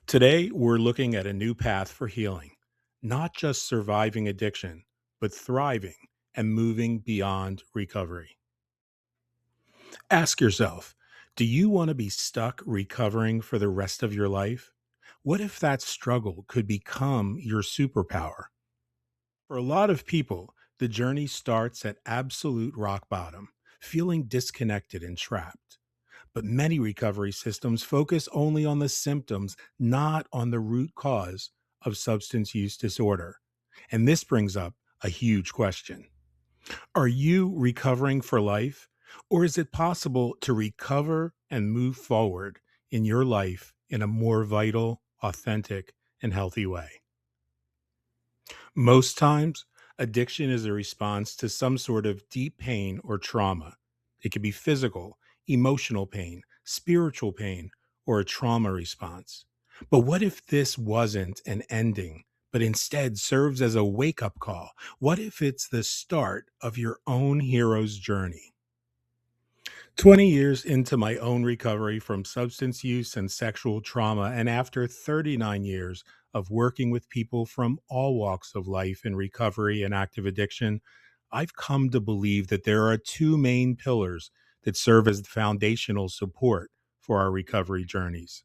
Today, we're looking at a new path for healing, not just surviving addiction, but thriving and moving beyond recovery. Ask yourself, do you want to be stuck recovering for the rest of your life? What if that struggle could become your superpower? For a lot of people, the journey starts at absolute rock bottom, feeling disconnected and trapped. But many recovery systems focus only on the symptoms, not on the root cause of substance use disorder. And this brings up a huge question. Are you recovering for life? Or is it possible to recover and move forward in your life in a more vital, authentic, and healthy way? Most times, addiction is a response to some sort of deep pain or trauma. It can be physical, emotional pain, spiritual pain, or a trauma response. But what if this wasn't an ending, but instead serves as a wake up call? What if it's the start of your own hero's journey? 20 years into my own recovery from substance use and sexual trauma, and after 39 years of working with people from all walks of life in recovery and active addiction, I've come to believe that there are two main pillars that serve as the foundational support for our recovery journeys.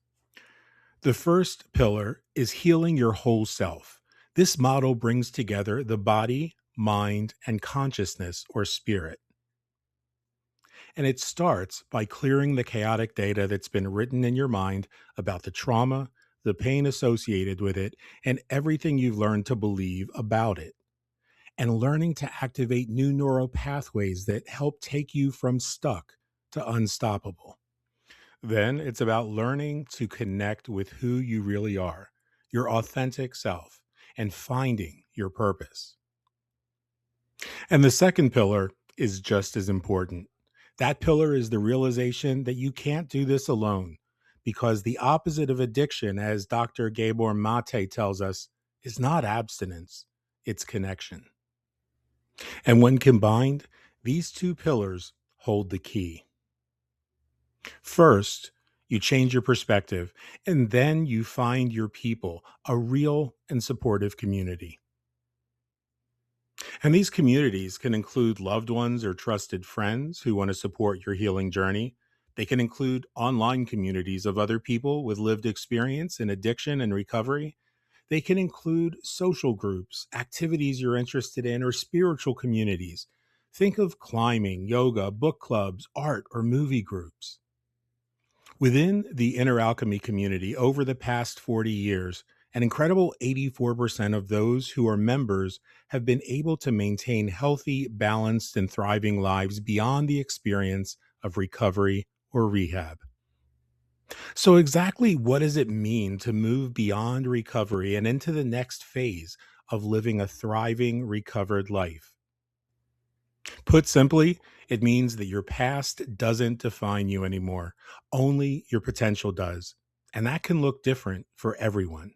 The first pillar is healing your whole self. This model brings together the body, mind, and consciousness or spirit. And it starts by clearing the chaotic data that's been written in your mind about the trauma, the pain associated with it, and everything you've learned to believe about it. And learning to activate new neural pathways that help take you from stuck to unstoppable. Then it's about learning to connect with who you really are, your authentic self, and finding your purpose. And the second pillar is just as important. That pillar is the realization that you can't do this alone because the opposite of addiction, as Dr. Gabor Mate tells us, is not abstinence, it's connection. And when combined, these two pillars hold the key. First, you change your perspective, and then you find your people, a real and supportive community. And these communities can include loved ones or trusted friends who want to support your healing journey. They can include online communities of other people with lived experience in addiction and recovery. They can include social groups, activities you're interested in, or spiritual communities. Think of climbing, yoga, book clubs, art, or movie groups. Within the Inner Alchemy community, over the past 40 years, an incredible 84% of those who are members have been able to maintain healthy, balanced, and thriving lives beyond the experience of recovery or rehab. So, exactly what does it mean to move beyond recovery and into the next phase of living a thriving, recovered life? Put simply, it means that your past doesn't define you anymore. Only your potential does. And that can look different for everyone.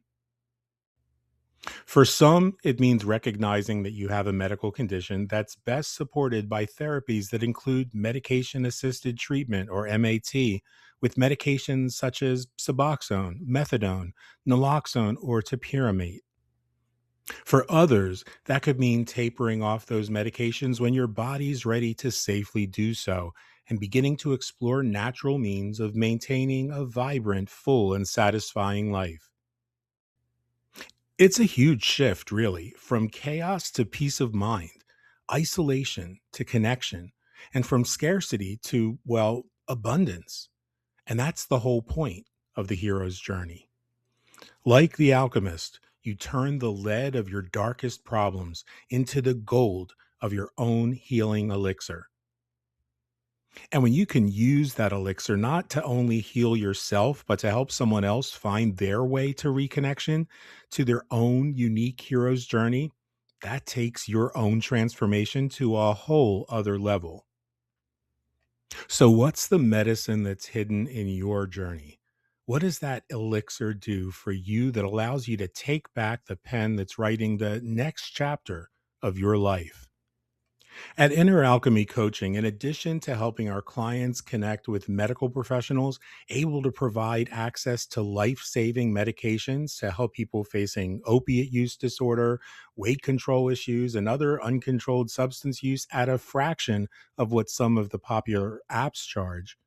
For some, it means recognizing that you have a medical condition that's best supported by therapies that include medication assisted treatment or MAT with medications such as Suboxone, Methadone, Naloxone, or Topiramate. For others, that could mean tapering off those medications when your body's ready to safely do so and beginning to explore natural means of maintaining a vibrant, full, and satisfying life. It's a huge shift, really, from chaos to peace of mind, isolation to connection, and from scarcity to, well, abundance. And that's the whole point of the hero's journey. Like the alchemist, you turn the lead of your darkest problems into the gold of your own healing elixir. And when you can use that elixir not to only heal yourself, but to help someone else find their way to reconnection, to their own unique hero's journey, that takes your own transformation to a whole other level. So, what's the medicine that's hidden in your journey? What does that elixir do for you that allows you to take back the pen that's writing the next chapter of your life? At Inner Alchemy Coaching, in addition to helping our clients connect with medical professionals able to provide access to life saving medications to help people facing opiate use disorder, weight control issues, and other uncontrolled substance use at a fraction of what some of the popular apps charge.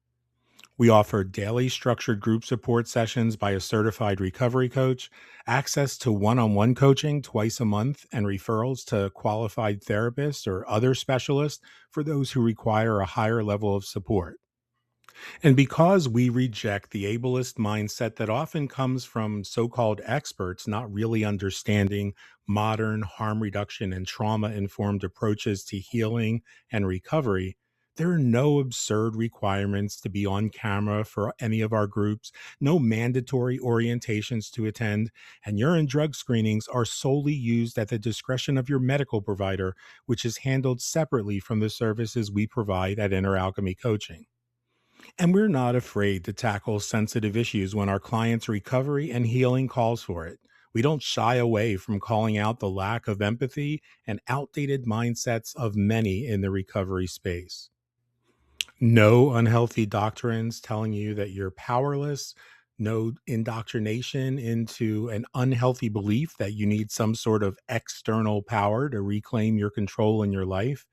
We offer daily structured group support sessions by a certified recovery coach, access to one on one coaching twice a month, and referrals to qualified therapists or other specialists for those who require a higher level of support. And because we reject the ableist mindset that often comes from so called experts not really understanding modern harm reduction and trauma informed approaches to healing and recovery, there are no absurd requirements to be on camera for any of our groups, no mandatory orientations to attend, and urine drug screenings are solely used at the discretion of your medical provider, which is handled separately from the services we provide at Inner Alchemy Coaching. And we're not afraid to tackle sensitive issues when our clients' recovery and healing calls for it. We don't shy away from calling out the lack of empathy and outdated mindsets of many in the recovery space. No unhealthy doctrines telling you that you're powerless, no indoctrination into an unhealthy belief that you need some sort of external power to reclaim your control in your life.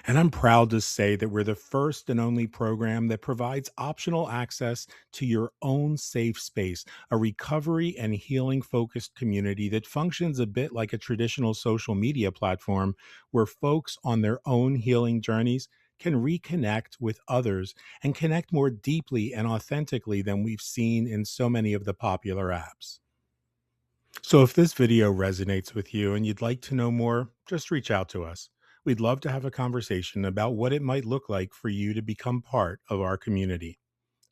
And I'm proud to say that we're the first and only program that provides optional access to your own safe space, a recovery and healing focused community that functions a bit like a traditional social media platform where folks on their own healing journeys can reconnect with others and connect more deeply and authentically than we've seen in so many of the popular apps. So, if this video resonates with you and you'd like to know more, just reach out to us. We'd love to have a conversation about what it might look like for you to become part of our community.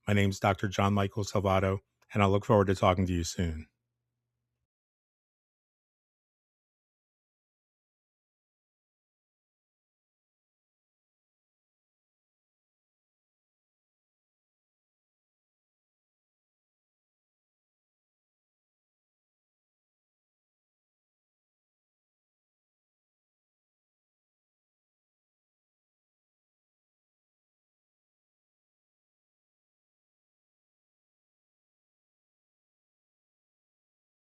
My name's Dr. John Michael Salvato, and I look forward to talking to you soon.